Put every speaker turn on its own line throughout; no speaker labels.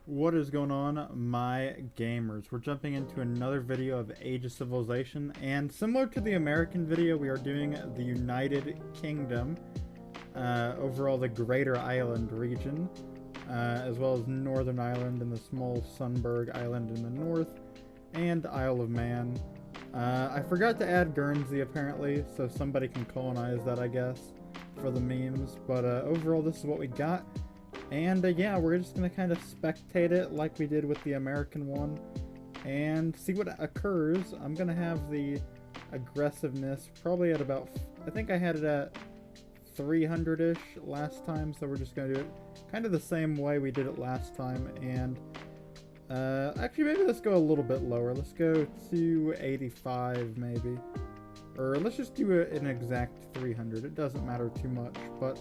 What is going on, my gamers? We're jumping into another video of Age of Civilization, and similar to the American video, we are doing the United Kingdom, overall the Greater Island region, as well as Northern Ireland and the small Sunburg Island in the north, and Isle of Man. I forgot to add Guernsey apparently, so somebody can colonize that, I guess, for the memes, but overall this is what we got. And yeah, we're just going to kind of spectate it like we did with the American one and see what occurs. I'm going to have the aggressiveness probably at about, I think I had it at 300-ish last time, so we're just going to do it kind of the same way we did it last time. And actually, maybe let's go a little bit lower. Let's go to 85 maybe. Or let's just do an exact 300. It doesn't matter too much, but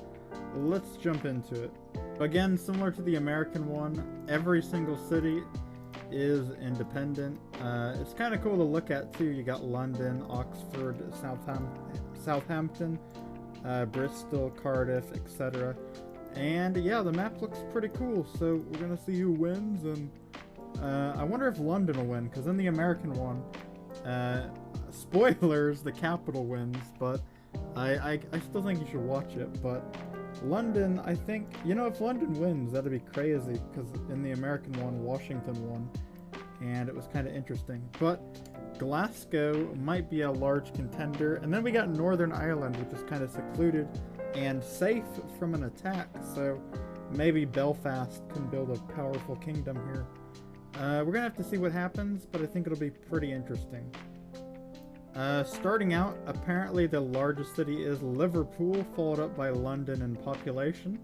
let's jump into it. Again, similar to the American one, every single city is independent. It's kind of cool to look at too. You got London, Oxford, Southampton, Bristol, Cardiff, etc. And yeah, the map looks pretty cool. So we're gonna see who wins, and I wonder if London will win, because in the American one, spoilers, the capital wins. But I still think you should watch it. But London, I think, if London wins, that'd be crazy, because in the American one, Washington won, and it was kind of interesting. But Glasgow might be a large contender, and then we got Northern Ireland, which is kind of secluded and safe from an attack, so maybe Belfast can build a powerful kingdom here. We're gonna have to see what happens, but I think it'll be pretty interesting. Starting out, apparently the largest city is Liverpool, followed up by London in population.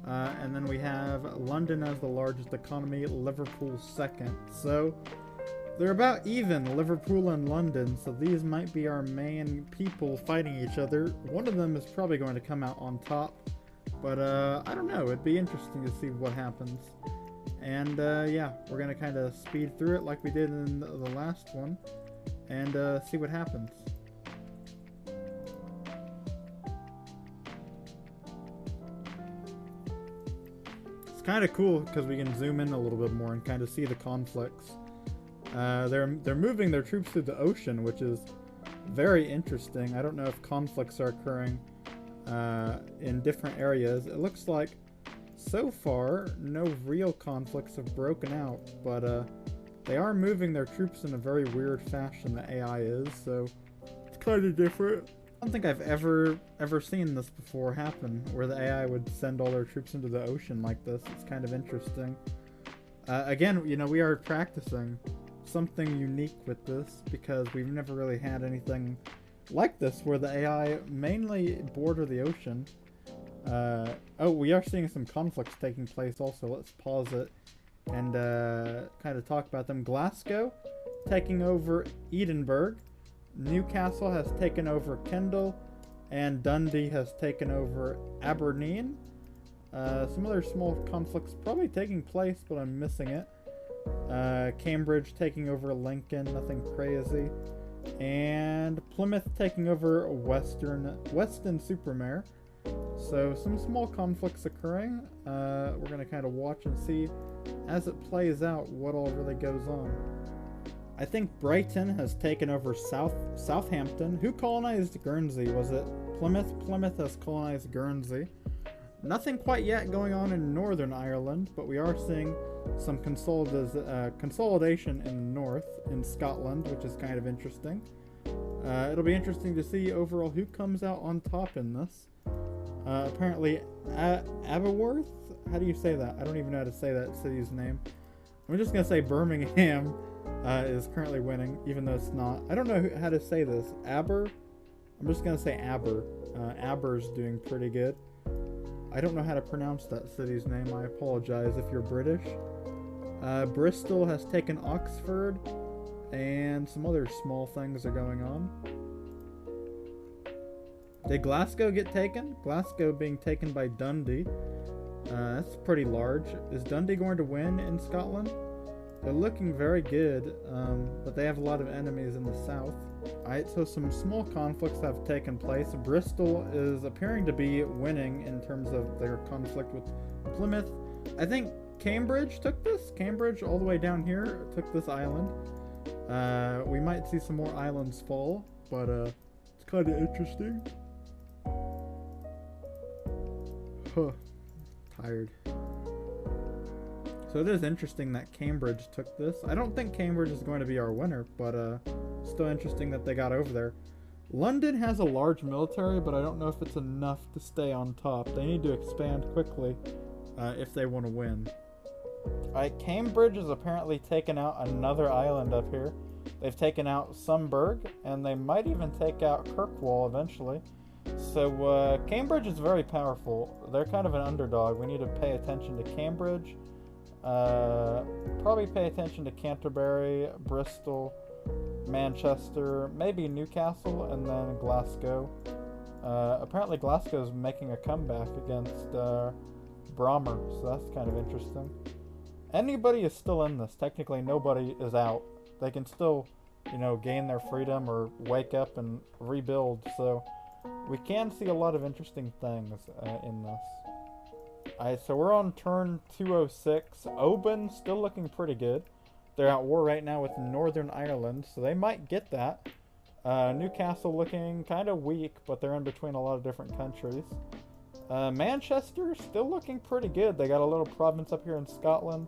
And then we have London as the largest economy, Liverpool second. So they're about even, Liverpool and London, so these might be our main people fighting each other. One of them is probably going to come out on top, but I don't know, it'd be interesting to see what happens. And yeah, we're going to kind of speed through it like we did in the last one, and see what happens. It's kind of cool because we can zoom in a little bit more and kind of see the conflicts. They're moving their troops through the ocean, which is very interesting. I don't know if conflicts are occurring in different areas. It looks like so far no real conflicts have broken out, but they are moving their troops in a very weird fashion, the AI is, so it's kind of different. I don't think I've ever seen this before happen, where the AI would send all their troops into the ocean like this. It's kind of interesting. Again, we are practicing something unique with this, because we've never really had anything like this, where the AI mainly border the ocean. Oh, we are seeing some conflicts taking place also. Let's pause it and kind of talk about them. Glasgow taking over Edinburgh, Newcastle has taken over Kendal, and Dundee has taken over Aberdeen. Some other small conflicts probably taking place, but I'm missing it. Cambridge taking over Lincoln, nothing crazy. And Plymouth taking over Weston-super-Mare. So some small conflicts occurring. We're going to kind of watch and see as it plays out what all really goes on. I think Brighton has taken over Southampton. Who colonized Guernsey? Was it Plymouth? Plymouth has colonized Guernsey. Nothing quite yet going on in Northern Ireland, but we are seeing some consolidation in the north, in Scotland, which is kind of interesting. It'll be interesting to see overall who comes out on top in this. Apparently, Aberworth? How do you say that? I don't even know how to say that city's name. I'm just going to say Birmingham is currently winning, even though it's not. I don't know how to say this. Aber? I'm just going to say Aber. Aber's doing pretty good. I don't know how to pronounce that city's name. I apologize if you're British. Bristol has taken Oxford, and some other small things are going on. Did Glasgow get taken? Glasgow being taken by Dundee. That's pretty large. Is Dundee going to win in Scotland? They're looking very good, but they have a lot of enemies in the south. Alright, so some small conflicts have taken place. Bristol is appearing to be winning in terms of their conflict with Plymouth. I think Cambridge took this. Cambridge all the way down here took this island. We might see some more islands fall, but it's kind of interesting. Huh. Tired. So it is interesting that Cambridge took this. I don't think Cambridge is going to be our winner, but still interesting that they got over there. London has a large military, but I don't know if it's enough to stay on top. They need to expand quickly if they want to win. Alright, Cambridge has apparently taken out another island up here. They've taken out Sumburg, and they might even take out Kirkwall eventually. So Cambridge is very powerful. They're kind of an underdog. We need to pay attention to Cambridge. Probably pay attention to Canterbury, Bristol, Manchester, maybe Newcastle, and then Glasgow. Apparently Glasgow's making a comeback against Brommer, so that's kind of interesting. Anybody is still in this. Technically nobody is out. They can still, you know, gain their freedom or wake up and rebuild, so we can see a lot of interesting things in this. Alright, so we're on turn 206. Oban still looking pretty good. They're at war right now with Northern Ireland, so they might get that. Newcastle looking kind of weak, but they're in between a lot of different countries. Manchester still looking pretty good. They got a little province up here in Scotland.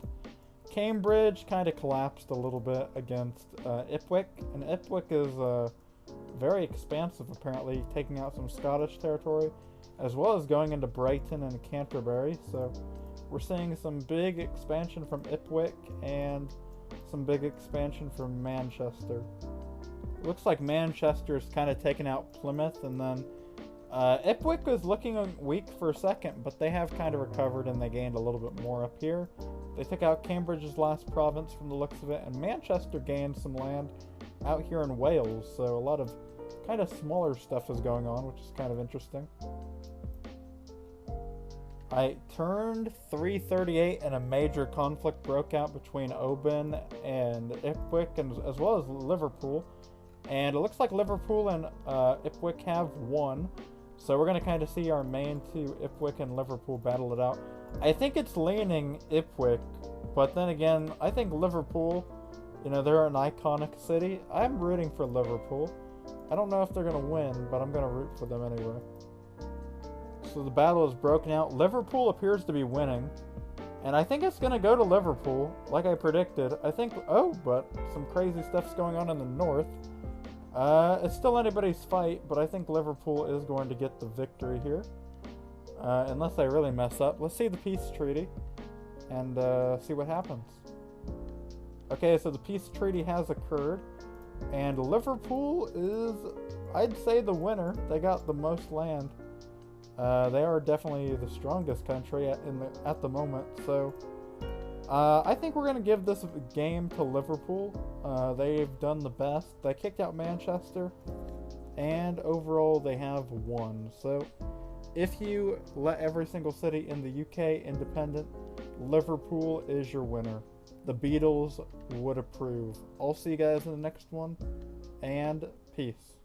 Cambridge kind of collapsed a little bit against Ipswich, and Ipswich is very expansive apparently, taking out some Scottish territory, as well as going into Brighton and Canterbury. So we're seeing some big expansion from Ipswich and some big expansion from Manchester. Looks like Manchester's kind of taken out Plymouth, and then Ipswich was looking weak for a second, but they have kind of recovered and they gained a little bit more up here. They took out Cambridge's last province from the looks of it, and Manchester gained some land out here in Wales, so a lot of kind of smaller stuff is going on, which is kind of interesting. I turned 338 and a major conflict broke out between Oban and Ipswich, and as well as Liverpool. And it looks like Liverpool and Ipswich have won. So we're going to kind of see our main two, Ipswich and Liverpool, battle it out. I think it's leaning Ipswich, but then again, I think Liverpool, you know, they're an iconic city. I'm rooting for Liverpool. I don't know if they're going to win, but I'm going to root for them anyway. So the battle is broken out. Liverpool appears to be winning, and I think it's going to go to Liverpool, like I predicted. I think, oh, but some crazy stuff's going on in the north. It's still anybody's fight, but I think Liverpool is going to get the victory here. Unless I really mess up. Let's see the peace treaty and see what happens. Okay, so the peace treaty has occurred, and Liverpool is, I'd say, the winner. They got the most land. They are definitely the strongest country at the moment, so I think we're going to give this game to Liverpool. They've done the best. They kicked out Manchester, and overall they have won. So if you let every single city in the UK independent, Liverpool is your winner. The Beatles would approve. I'll see you guys in the next one, and peace.